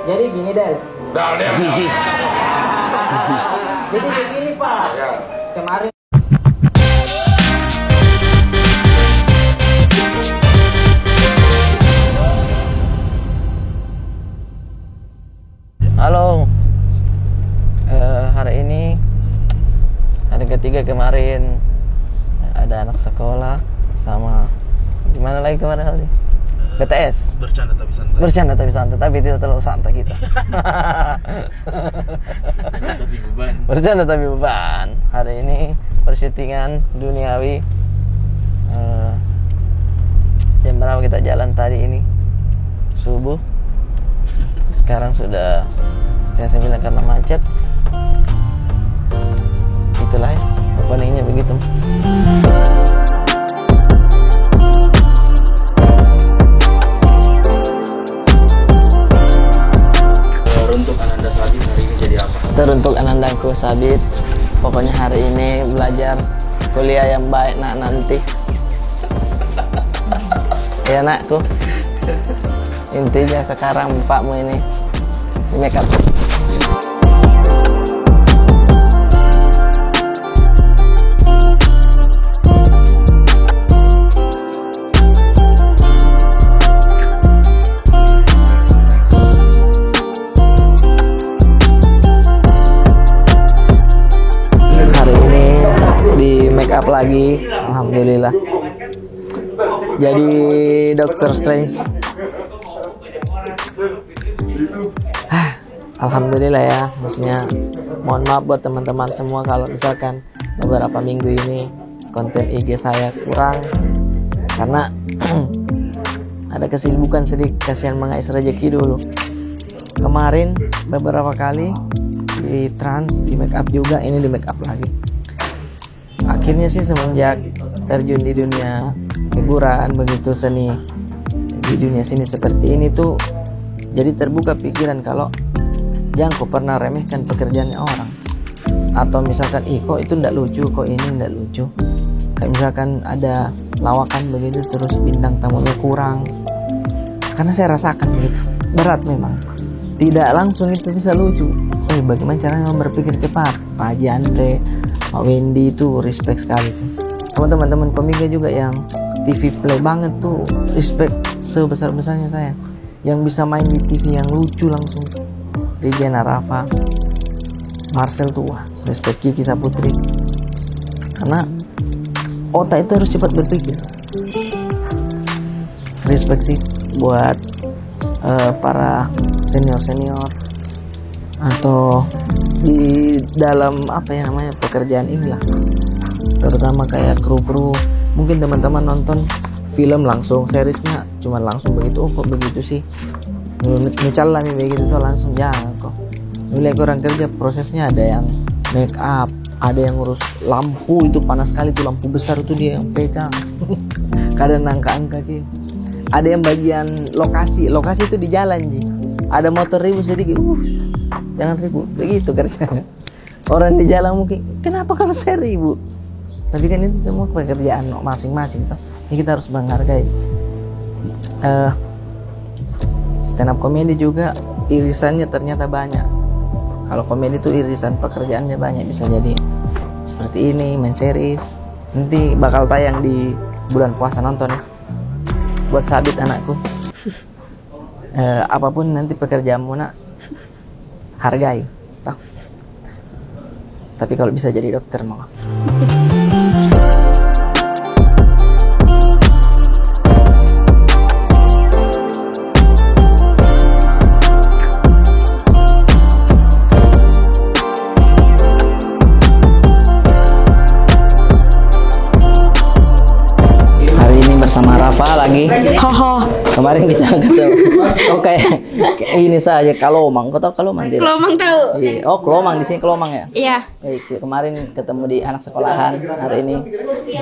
Jadi gini Del. Dah. Jadi begini Pak. Ya. Kemarin halo. Hari ini hari ketiga, kemarin ada anak sekolah sama gimana lagi kemarin kali? BTS. Bercanda tapi santai. Bercanda tapi santai, tapi tidak terlalu santai kita. Tapi beban. Bercanda tapi beban. Hari ini persyutingan duniawi. Jam berapa kita jalan tadi ini? Subuh. Sekarang sudah 8:30 karena macet. Itulah ya, openingnya begitu. Teruntuk Ananda Sabit hari ini jadi apa? Teruntuk Anandaku Sabit, pokoknya hari ini belajar kuliah yang baik nak nanti. Ya nakku. Intinya sekarang bapakmu ini di make up. Hari ini di make up lagi, alhamdulillah. Jadi Dr. Strange. Alhamdulillah ya, maksudnya mohon maaf buat teman-teman semua kalau misalkan beberapa minggu ini konten IG saya kurang karena ada kesibukan sedikit, kasihan mengais rezeki dulu. Kemarin beberapa kali di trans, di make up juga, ini di make up lagi. Akhirnya sih semenjak terjun di dunia hiburan, begitu seni di dunia sini seperti ini tuh, jadi terbuka pikiran kalau jangan kok pernah remehkan pekerjaannya orang, atau misalkan kok itu ndak lucu, kok ini ndak lucu. Kayak misalkan ada lawakan begitu terus bintang tamunya kurang, karena saya rasakan begitu berat memang, tidak langsung itu bisa lucu. Bagaimana caranya berpikir cepat? Pak Haji Andre, Pak Wendy itu respect sekali sih. Sama teman-teman komika juga yang TV play banget tuh, respect sebesar-besarnya saya. Yang bisa main di TV yang lucu langsung, Regina Rafa, Marcel tuh, wah, respect. Kiki Saputri, karena otak itu harus cepat berpikir. Respect sih buat para senior-senior atau di dalam apa ya namanya pekerjaan inilah, terutama kayak kru-kru. Mungkin teman-teman nonton film langsung, seriesnya cuma langsung begitu, kok begitu sih, mical lah begitu tuh langsung, jangan kok. Nilai orang kerja prosesnya, ada yang make up, ada yang ngurus lampu, itu panas sekali tuh, lampu besar itu dia yang pegang. Kadang angka-angka gitu. Ada yang bagian lokasi itu di jalan sih. Ada motor ribut sedikit, jangan ribut, begitu kerjanya. Orang di jalan mungkin, kenapa kalau saya ribut? Tapi kan itu semua pekerjaan masing-masing toh. Ini kita harus menghargai. Stand up comedy juga irisannya ternyata banyak. Kalau komedi itu irisan pekerjaannya banyak, bisa jadi seperti ini, main series. Nanti bakal tayang di bulan puasa, nonton ya. Buat Sabit anakku. Apapun nanti pekerjaanmu nak, hargai toh. Tapi kalau bisa jadi dokter mau. Sama Rafa lagi. Kemarin kita ketemu. Oke. Ini saja Kalomang. Kau tahu Kalomang tidak? Kelomang tahu. Iya. Oh, Kelomang di sini Kelomang ya? Iya. Kemarin ketemu di anak sekolahan. Hari ini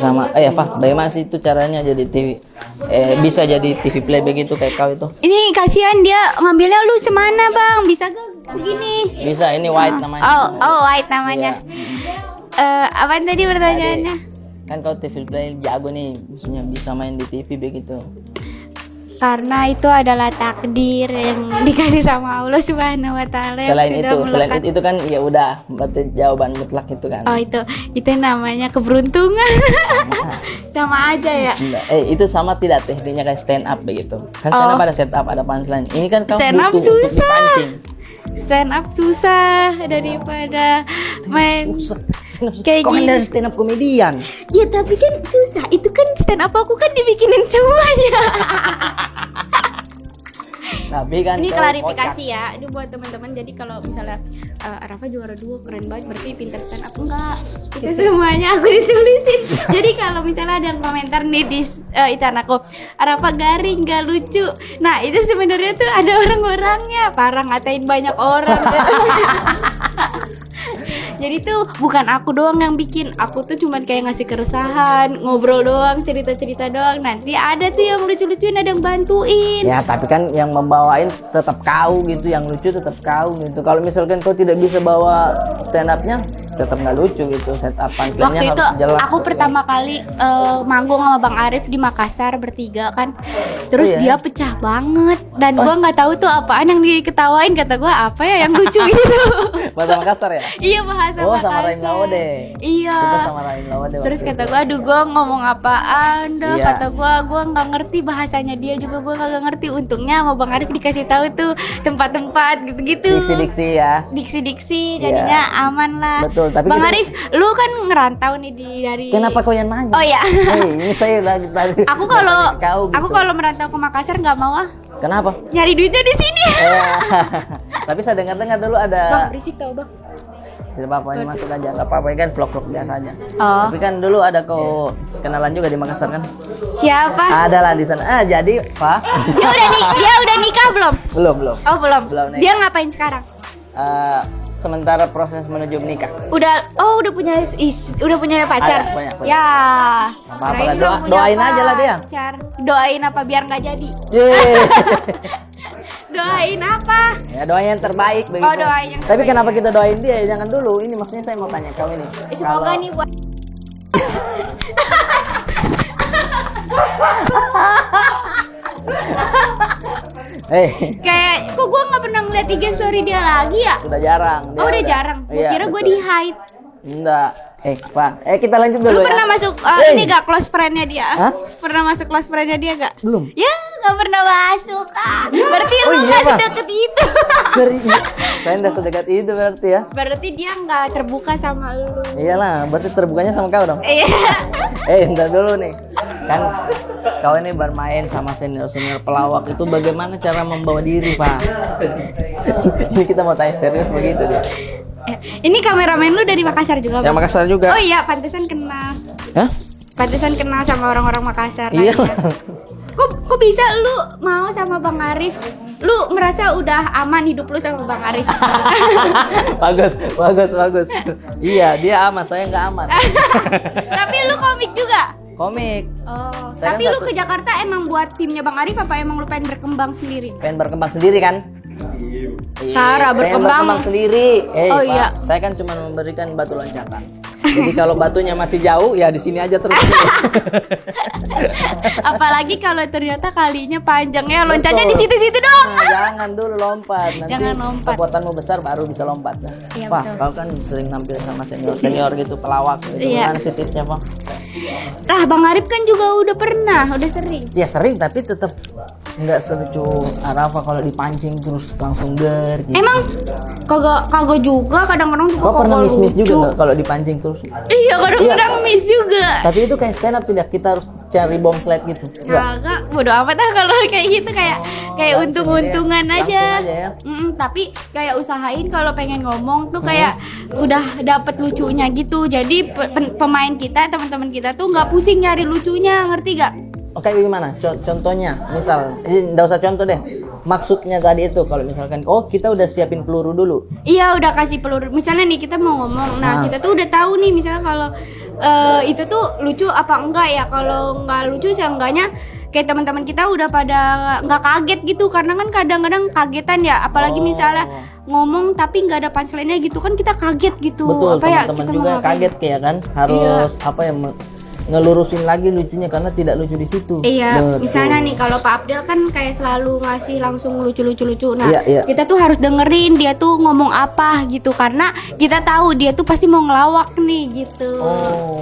sama Fah, bagaimana sih itu caranya jadi TV bisa jadi TV play begitu kayak kau itu? Ini kasihan dia ngambilnya lu semana, Bang? Bisa gak begini? Bisa, ini White namanya. Oh, White namanya. Apa tadi pertanyaannya? Kan kau TV play jago nih, maksudnya bisa main di TV begitu. Karena itu adalah takdir yang dikasih sama Allah Subhanahu wa taala. Selain itu kan ya udah berarti jawaban mutlak itu kan. Oh, itu namanya keberuntungan. Sama aja ya. Enggak. Itu sama tidak tekniknya kayak stand up begitu. Kan stand up ada setup, ada punchline. Ini kan kamu Stand up butuh untuk susah. dipancing. Stand up susah daripada main kayak Kok gini. Anda stand up komedian? Ya tapi kan susah. Itu kan stand up aku kan dibikinin semuanya. Tapi kan Ini kau klarifikasi kocak. ya. Ini buat teman-teman. Jadi kalau misalnya Rafa juara 2 keren banget, berarti pinter stand up. Enggak. Itu semuanya aku ditulisin. Jadi kalau misalnya ada yang komentar nih di itan aku, Rafa garing, gak lucu. Nah, itu sebenarnya tuh ada orang-orangnya. Parah ngatain banyak orang. Jadi tuh bukan aku doang yang bikin. Aku tuh cuman kayak ngasih keresahan, ngobrol doang, cerita-cerita doang. Nanti ada tuh yang lucu-lucuin, ada yang bantuin. Ya tapi kan yang membawain tetap kau gitu, yang lucu tetap kau gitu. Kalau misalkan kau tidak bisa bawa stand upnya, tetap nggak lucu gitu. Setup punchline-nya Waktu itu harus jelas. aku pertama kali manggung sama Bang Arif di Makassar bertiga kan. Terus Oh, dia iya? pecah banget dan gua nggak tahu tuh apaan yang diketawain. Kata gua apa ya yang lucu gitu. Bahasa Makassar ya? Iya, bahasa Oh, Makassar. sama Raim Lawode. Iya. Kita sama Raim Lawode. Terus waktu kata itu. gua, aduh gua ngomong apaan dah. Iya. Kata gua nggak ngerti bahasanya dia juga, gua nggak ngerti. Untungnya sama Bang Arif dikasih tahu tuh tempat-tempat gitu-gitu. Diksi-diksi ya. Diksi-diksi jadinya aman lah. Betul, tapi Bang kita- Arif, lu kan ngerantau nih dari. Kenapa kau yang nanya? Oh ya. Ini saya lagi tadi. Aku kalau kau gitu. aku kalau merantau ke Makassar nggak mau ah. Kenapa? Nyari duitnya di sini. Tapi saya dengar-dengar dulu Bang, ada. berisik tau bang. Tidak apa-apa, ini masuk aja. Gak apa-apa, kan vlog-vlog biasa aja. Oh. Tapi kan dulu ada kau kenalan juga di Makassar kan? Siapa? Ada lah di sana. Jadi, Pak. Dia udah nikah belum? Belum. Oh belum. Belum nih. Dia ngapain sekarang? Sementara proses menuju menikah. Udah punya pacar. Ada, punya. Ya. Apa-apa kirain lah, belum punya doain aja lah dia. pacar. Doain apa biar nggak jadi? Yeay. Doain apa? Ya doain yang terbaik begitu. Oh, doain yang Tapi terbaik. kenapa kita doain dia? Jangan dulu. Ini maksudnya saya mau tanya kau ini. Semoga Kalau- nih buat kayak kok gue nggak pernah ngeliat IG story dia lagi ya? udah jarang. Dia Oh udah jarang. Gue Iya, kira gue betul. di hide. Enggak. Pak. Kita lanjut dulu Lu ya. pernah masuk ini gak close friend-nya dia? Hah? Pernah masuk close friend-nya dia gak? Belum. Ya gak pernah masuk ah. Berarti Oh, lu iya, gak Pak. sedekat itu. Serius. Saya udah sedekat itu berarti ya. Berarti dia gak terbuka sama lu. Iyalah, berarti terbukanya sama kau dong. Iya. Entar dulu nih. Kan kau ini bermain sama senior-senior pelawak itu bagaimana cara membawa diri, Pak? Ini kita mau tanya serius begitu dia. Ini kameramen lu dari Makassar juga, Yang Bang? Makassar juga. Oh iya, pantesan kenal. Hah? Pantesan kenal sama orang-orang Makassar. Iya. lainnya. Kok bisa lu mau sama Bang Arif? Lu merasa udah aman hidup lu sama Bang Arif? bagus. Iya, dia aman, saya nggak aman. Tapi lu komik juga? Komik. Oh, Saya tapi kan lu satu- ke Jakarta emang buat timnya Bang Arif apa emang lu pengen berkembang sendiri? Pengen berkembang sendiri kan? Cara Pengen berkembang. sendiri. Oh, Pak, iya. Saya kan cuma memberikan batu loncatan. Jadi kalau batunya masih jauh, ya di sini aja terus. Apalagi kalau ternyata kalinya panjang ya, loncatnya di situ-situ dong. Nah, jangan dulu lompat. Nanti Jangan lompat. kekuatanmu besar baru bisa lompat. Iya, Pak, betul. kau kan sering nampil sama senior gitu, pelawak gitu. Iya. Gimana sih tipsnya, Pak? Nah, Bang Arif kan juga udah pernah, udah sering. Ya sering, tapi tetap nggak selucu Arafa kalau dipancing terus langsung der gitu. Emang kagak juga kadang-kadang juga Kau pernah kagak miss-miss juga lucu. nggak kalau dipancing terus? Iya, kadang-kadang miss juga. Tapi itu kayak stand up tidak, kita harus cari bom slide gitu. Enggak. Kagak, bodo amat lah kalau kayak gitu, kayak langsung untung-untungan aja. aja. Langsung aja ya. Tapi kayak usahain kalau pengen ngomong tuh kayak udah dapet lucunya gitu. Jadi pemain kita, teman-teman kita tuh nggak pusing nyari lucunya, ngerti gak? Oke, gimana? Contohnya, misal, ini nggak usah contoh deh. Maksudnya tadi itu kalau misalkan, oh kita udah siapin peluru dulu. Iya, udah kasih peluru. Misalnya nih kita mau ngomong, nah kita tuh udah tahu nih misalnya kalau itu tuh lucu apa enggak ya. Kalau nggak lucu seenggaknya kayak teman-teman kita udah pada nggak kaget gitu, karena kan kadang-kadang kagetan ya, apalagi misalnya ngomong tapi nggak ada punchline-nya gitu kan, kita kaget gitu. Betul, apa ya, teman-teman kita juga mau ngapain? kaget kayak kan, harus apa ya, ngelurusin lagi lucunya karena tidak lucu di situ. Iya, Betul. misalnya nih kalau Pak Abdel kan kayak selalu ngasih langsung lucu-lucu. Nah, Iya. kita tuh harus dengerin dia tuh ngomong apa gitu karena kita tahu dia tuh pasti mau ngelawak nih gitu. Oh.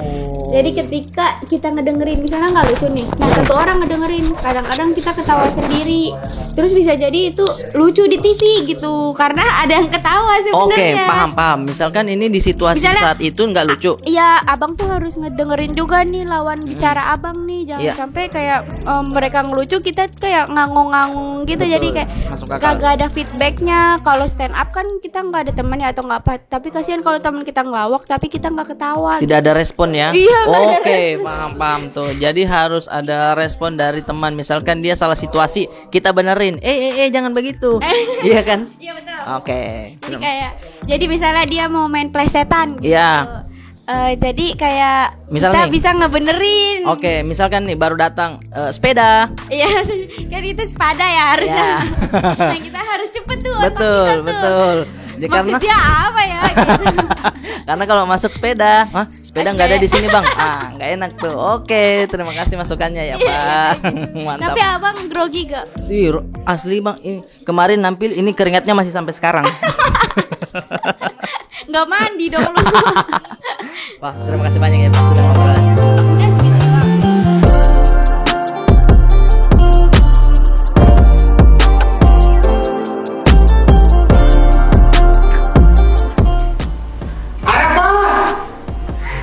Jadi ketika kita ngedengerin misalnya nggak lucu nih, nah satu orang ngedengerin, kadang-kadang kita ketawa sendiri, terus bisa jadi itu lucu di TV gitu karena ada yang ketawa Oke, sebenarnya. paham. Misalkan ini di situasi Misalnya- saat itu nggak lucu. Iya, abang tuh harus ngedengerin juga nih lawan bicara abang nih, jangan Iya. sampai kayak mereka ngelucu kita kayak ngangong-ngangong gitu. Betul, Jadi kayak masuk akal. kagak ada feedbacknya. Kalau stand up kan kita nggak ada temannya atau nggak apa, tapi kasihan kalau teman kita ngelawak tapi kita nggak ketawa. Tidak ada respon ya? Iya, nggak ada Oke, paham tuh. Jadi harus ada respon dari teman. Misalkan dia salah situasi, kita benerin. Jangan begitu. Iya kan? Iya betul. Oke. Jadi misalnya dia mau main plesetan gitu. Iya. Jadi kayak Misal kita nih. bisa ngebenerin. Oke, misalkan nih baru datang sepeda. Iya, kan itu sepada ya harusnya. Iya. Nah kita harus cepet tuh. otak Betul, kita tuh. betul. Jadi Maksudnya apa ya? Gitu. karena kalau masuk sepeda, sepeda nggak ada di sini bang. Nggak enak tuh. Oke, terima kasih masukannya ya pak. Mantap. Tapi abang grogi gak? Ih, asli bang, ini kemarin nampil ini keringatnya masih sampai sekarang. Gak mandi dong lu. Wah, terima kasih banyak ya Pak sudah ngobrol. Udah segitu doang.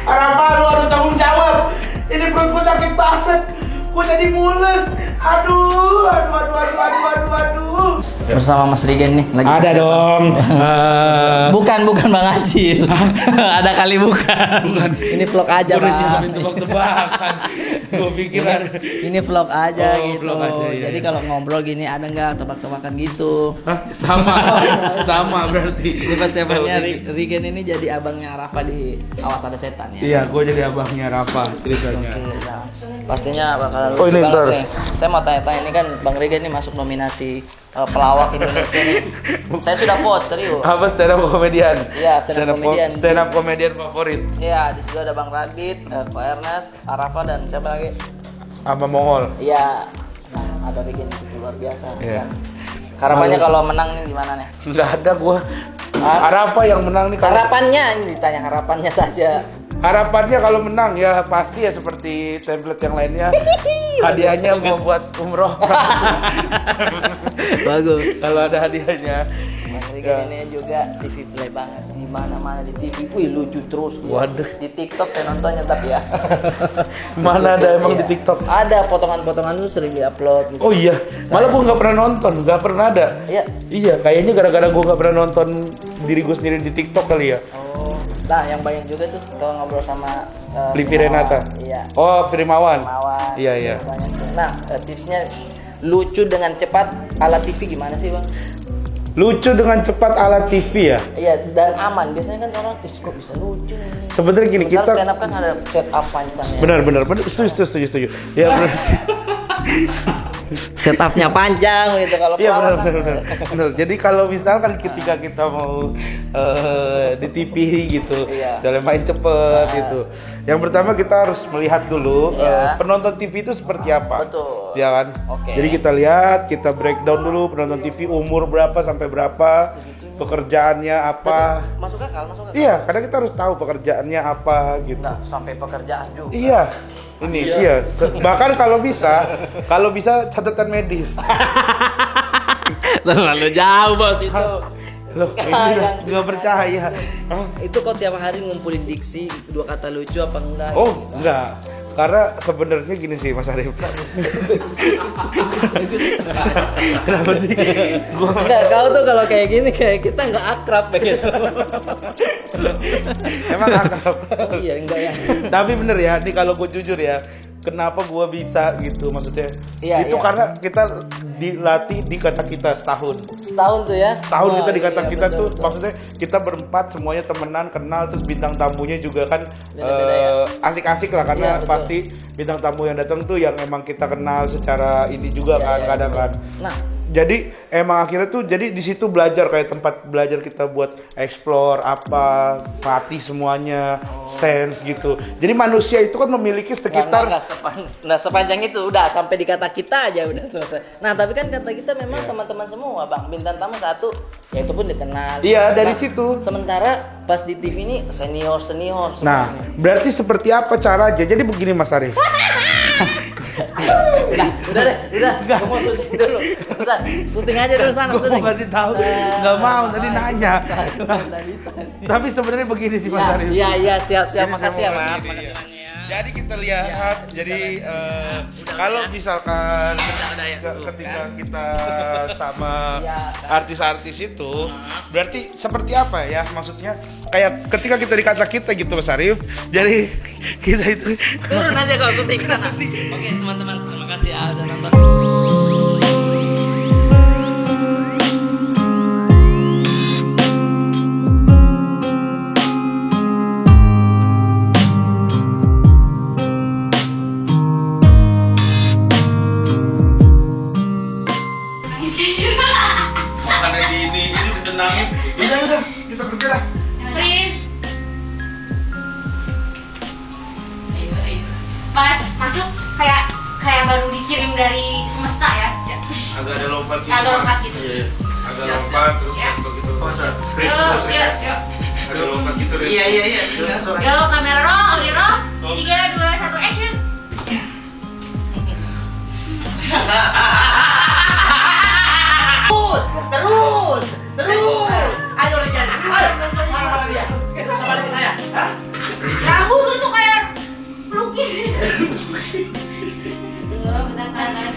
Arafa, lu harus tanggung jawab. Ini perut gua sakit banget. Gua jadi mules. Aduh. Bersama Mas Rigen nih lagi. Ada persiapan. dong. Bukan Bang Acil. Ada kali bukan. Ini vlog aja Udah Bang. nyiapin tebak-tebakan. Gua pikir ada. Ini vlog aja Oh, gitu. vlog aja, iya, Jadi iya. kalau ngobrol gini ada nggak tebak-tebakan gitu? Hah? Sama berarti. Ini persiapannya Rigen ini jadi abangnya Rafa di Awas Ada Setan ya. Iya, gua jadi abangnya Rafa ceritanya. Oke, nah, pastinya bakal Oh, lucu ini banget ntar. nih. Saya mau tanya-tanya ini kan Bang Rigen ini masuk nominasi pelawak Indonesia nih. Saya sudah vote serius. Apa stand up komedian? Iya, stand up comedian. Stand up komedian favorit. Iya, di situ ada Bang Radit, Ko Ernest, Arafa dan siapa lagi? Apa Mongol? Iya. Nah, ada Rigen di situ luar biasa. Iya. Kan? Harapannya kalau menang nih gimana nih? Enggak ada gua. Arafa yang menang nih kalau Harapannya ini ditanya harapannya saja. harapannya kalau menang ya pasti ya seperti template yang lainnya. Hadiahnya mau buat umroh. Bagus. Kalau ada hadiahnya. Bang Rigen ini juga TV play banget. Di mana-mana di TV. Wih, lucu terus dia. Waduh. Di TikTok saya nontonnya tapi ya. Mana ada emang di Iya. TikTok? Ada potongan-potongan itu sering diupload gitu. Oh iya, malah gua nggak pernah nonton, nggak pernah ada. Iya. Iya, kayaknya gara-gara gua nggak pernah nonton diri gua sendiri di TikTok kali ya. Oh. Nah, yang banyak juga tuh kalau ngobrol sama Livi Renata. Iya. Oh, Firmawan. Mawar. Iya, iya. Banyak tuh. Nah, tipsnya lucu dengan cepat ala TV gimana sih, Bang? Lucu dengan cepat ala TV ya. Iya, dan aman. Biasanya kan orang kok bisa lucu nih. Sebenarnya gini, Kita kita stand up kan ada setup panjangnya. benar, setuju. Ya benar. Setupnya panjang gitu kalau Iya pelawak kan. benar. Jadi kalau misalkan ketika kita mau di TV gitu, Iya. dalam main cepet gitu. Yang pertama kita harus melihat dulu Iya. penonton TV itu seperti apa. Betul. Ya kan? Oke. Jadi kita lihat, kita breakdown dulu penonton TV umur berapa sampai berapa, pekerjaannya apa. Masuk akal. Iya, karena kita harus tahu pekerjaannya apa gitu. Nah, sampai pekerjaan juga. Iya. Ini iya. Bahkan kalau bisa catatan medis. Terlalu jauh, Bos itu. Loh, ini nggak percaya. Itu kok tiap hari ngumpulin diksi, dua kata lucu apa enggak? Oh, gitu. enggak. Karena sebenarnya gini sih Mas Arif. Kenapa sih? Enggak, kau tuh kalau kayak gini kayak kita enggak akrab begitu. Emang akrab. Iya, enggak ya. Tapi bener ya, nih kalau gue jujur ya, kenapa gue bisa gitu maksudnya? Iya, itu iya. karena kita dilatih di kata kita setahun. Setahun tuh ya. Tahun Wah, kita di kata iya, kita betul, tuh betul. maksudnya kita berempat semuanya temenan kenal terus bintang tamunya juga kan Beda-beda ya. asik-asik lah karena Iya, betul. pasti bintang tamu yang datang tuh yang emang kita kenal secara ini juga Iya, kan iya, kadang betul. kan. Nah, Jadi emang akhirnya tuh jadi di situ belajar kayak tempat belajar kita buat explore apa, latih semuanya, sense gitu. Jadi manusia itu kan memiliki sekitar Nggak sepanjang itu, udah sampai di kata kita aja udah selesai. Nah tapi kan kata kita memang teman-teman semua bang, bintang tamu satu, ya itu pun dikenal. Iya, dari Nah, situ. Sementara pas di TV ini senior Nah, semuanya. berarti seperti apa caranya? Jadi begini Mas Arif. udah deh, kamu mau syuting dulu. Bentar, syuting aja dulu sana. Gue mau ngasih tahu, nggak mau tadi nanya. Nggak bisa. Tapi sebenarnya begini sih Mas Arif. Iya, siap. Jadi Makasih saya ya, mau Mas. begini, ya. Jadi kita lihat, jadi kalau misalkan ketika kita sama artis-artis itu, berarti seperti apa ya? Maksudnya kayak ketika kita dikata kita gitu Mas Arif, jadi kita itu Turun aja kalau syuting sana. Oke, teman-teman, terima kasih ya udah nonton. makanya di ini ditenangin. Udah, kita bergerak. Please. Pas masuk kayak baru dikirim dari semesta ya. Agak ada lompat gitu. Agak lompat gitu. Iya. Agak lompat terus Ya. masuk gitu. Yuk. Ada lompat gitu deh. Iya. Yo, kamera roll, audio roll. 3, 2, 1, action. Terus. Ayo Rijan. Ayo. Mana dia? Sama lagi saya. Hah? Rambut lu tuh kayak pelukis. Tuh, bentar kanan.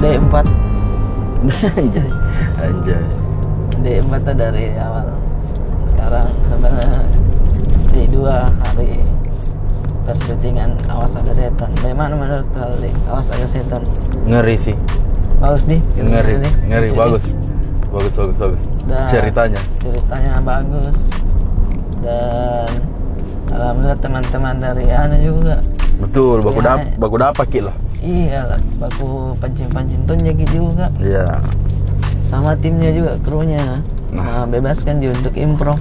D4 Anjay. D4 tuh dari awal. Sekarang sebenarnya D2 hari persyutingan Awas Ada Setan. Bagaimana menurut kalian Awas Ada Setan? Ngeri sih. Bagus nih. Ngeri. Jadi, Bagus. Dan Ceritanya bagus. Dan alhamdulillah teman-teman dari Ana juga. betul. Iya. Baku dapat lah. Iya lah, baku pancing-pancing tonjek juga. Iya. Sama timnya juga, krunya. Nah, bebaskan dia untuk improv.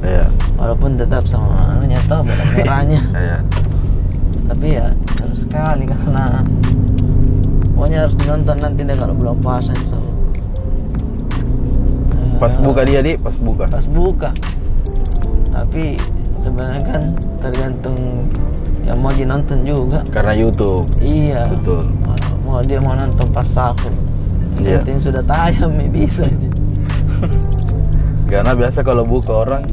Iya. Walaupun tetap sama anunya toh, barang merahnya. Iya. Tapi ya seru sekali karena pokoknya harus ditonton nanti deh kalau belum puasa insya Allah. Pas buka dia pas buka. Pas buka. Tapi sebenarnya kan tergantung yang mau dinonton juga. Karena YouTube. Iya. Betul. Mau dia mau nonton pas sahur. Iya. Yang sudah tayang ya bisa aja. Karena biasa kalau buka orang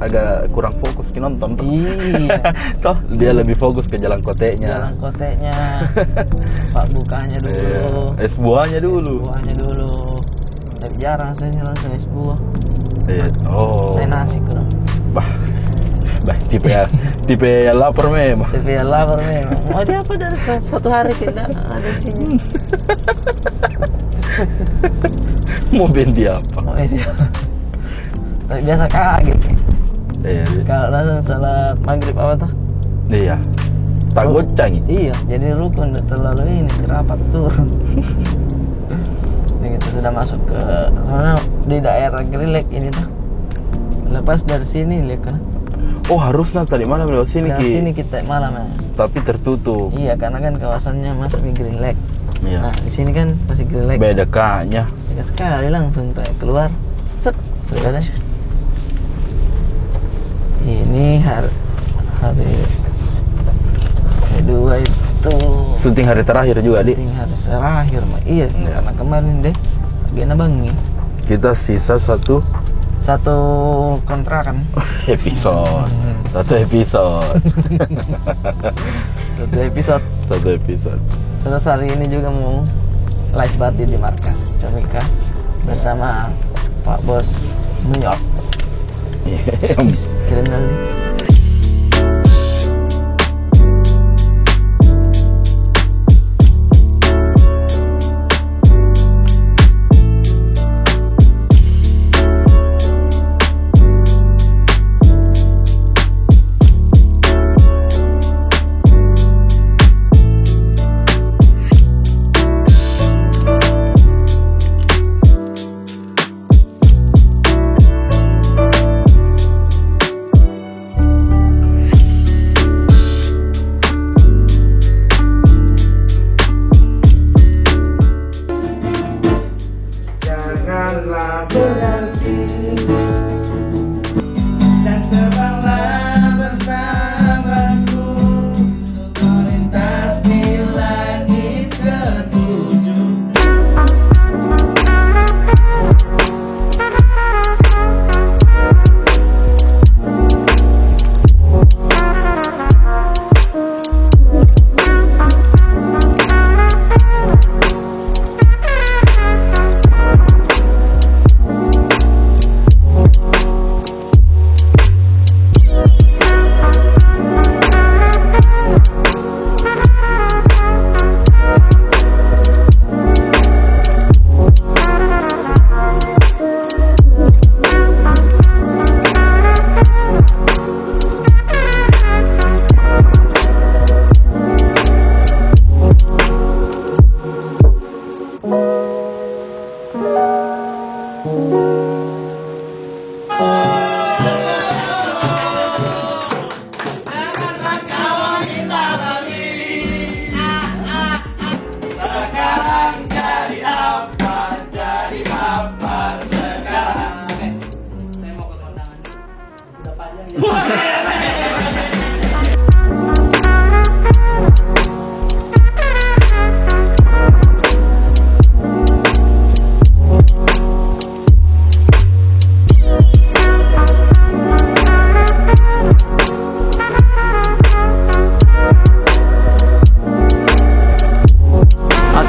agak kurang fokus ke nonton tuh. Iya. Toh dia lebih fokus ke jalan koteknya. Jalan koteknya, pak bukanya dulu, Es buahnya dulu. buahnya dulu. Tapi jarang saya langsung es buah. Iya. Oh. Saya nasi kurang. Bah, tipe yang lapar memang. Tapi ya lapar memang. Mau dia apa dari satu hari kita ada sini. Mau bendi apa? Mau dia. Tapi biasa kaget. Iya. Kalau langsung salat maghrib apa tuh? Iya. Tak gocang. Iya, jadi rukun terlalu ini rapat turun. Ini kita sudah masuk ke mana di daerah Grilek ini tuh. Lepas dari sini lihat kan. Oh harusnya tadi malam lewat sini Dari sini kita malam ya. tapi tertutup. Iya, karena kan kawasannya masih di Green Lake. Iya. Nah, di sini kan masih Green Lake. Beda kaknya. Beda sekali langsung kayak keluar. Set, sudah deh. Ini hari kedua itu Syuting hari terakhir juga, Dik. syuting hari terakhir, Mak. Iya, karena kemarin deh agak bangi. Kita sisa satu kontrakan. episode. Satu episode. Terus hari ini juga mau live party di markas Comika bersama Pak Bos New York. Keren kali. telah berganti dan terbanglah bersamaku melintasi langit ketujuh.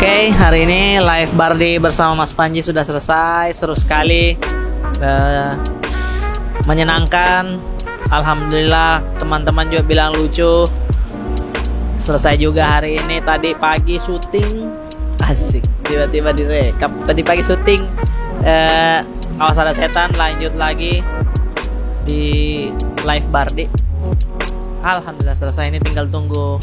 Oke, hari ini live Bardi bersama Mas Panji sudah selesai, seru sekali, menyenangkan. Alhamdulillah, teman-teman juga bilang lucu. Selesai juga hari ini. Tadi pagi syuting, asik. Tiba-tiba direkam. Tadi pagi syuting, Awas Ada Setan, lanjut lagi di live Bardi. Alhamdulillah selesai. Ini tinggal tunggu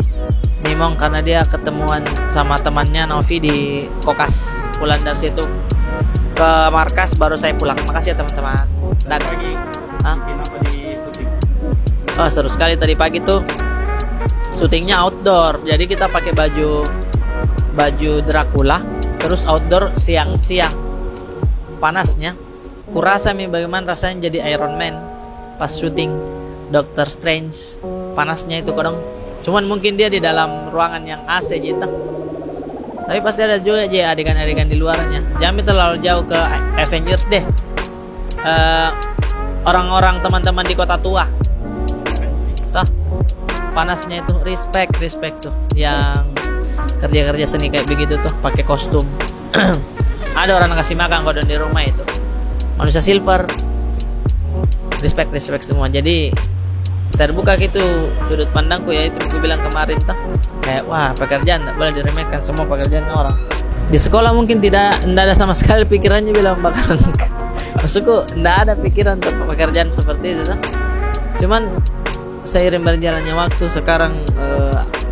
Mimong karena dia ketemuan sama temannya Novi di Kokas. Pulang dari situ ke markas baru saya pulang. Makasih ya teman-teman. Dan oh, seru sekali tadi pagi tuh. Syutingnya outdoor. Jadi kita pakai baju Dracula, terus outdoor siang-siang. Panasnya. Kurasa bagaimana rasanya jadi Iron Man pas syuting Doctor Strange. Panasnya itu kadang. Cuman mungkin dia di dalam ruangan yang AC gitu. Tapi pasti ada juga aja adegan-adegan di luarnya. Jangan terlalu jauh ke Avengers deh. Orang-orang teman-teman di kota tua. Tuh, panasnya itu respect tuh. Yang kerja-kerja seni kayak begitu tuh, pakai kostum. Ada orang kasih makan kodon di rumah itu. Manusia silver. Respect semua. Jadi terbuka gitu sudut pandangku, ya itu aku bilang kemarin tuh, kayak wah pekerjaan tak boleh diremehkan, semua pekerjaan orang. Di sekolah mungkin tidak ada sama sekali pikirannya bilang bakalan maksudku tidak ada pikiran untuk pekerjaan seperti itu tuh. Cuman seiring berjalannya waktu sekarang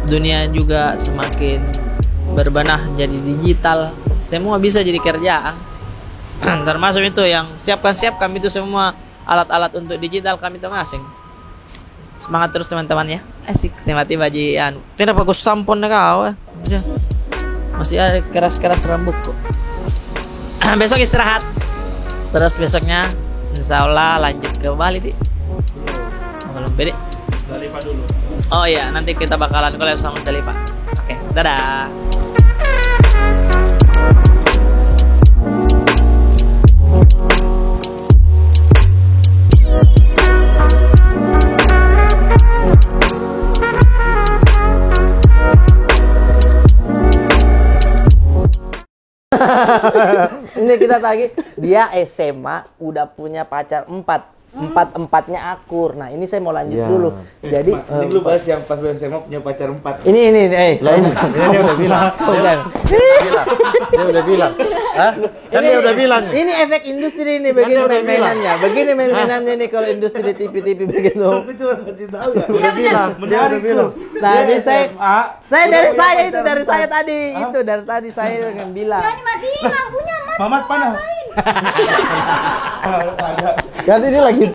dunia juga semakin berbenah jadi digital, semua bisa jadi kerjaan. Termasuk itu yang siapkan itu semua alat-alat untuk digital kami tuh masing. Semangat terus teman-teman ya. Asik tiba-tiba jian. Tidak bagus sampon kau. Masih ada keras-keras rambutku. Besok istirahat. Terus besoknya insyaallah lanjut ke Bali di. Belum beda. Dalipa dulu. Oh iya, nanti kita bakalan collab sama Dalipa. Oke, dadah. Ini kita tadi dia SMA udah punya pacar 4-empatnya akur. Nah ini saya mau lanjut dulu. Jadi ini lu bahas yang pas SMA punya pacar 4. Ini Lah ini dia udah bilang. Dia udah bilang. Hah? Kan dia udah bilang. Ini efek industri ini begini main-mainannya. Begini main-mainannya nih kalau industri TV begitu. Aku cuma kasih tahu ya. Udah bilang. Dia udah bilang. Tadi saya dari saya tadi itu dari tadi saya yang bilang. Jangan dimatiin lampunya, Mas. Mamat panas. Kan ini lagi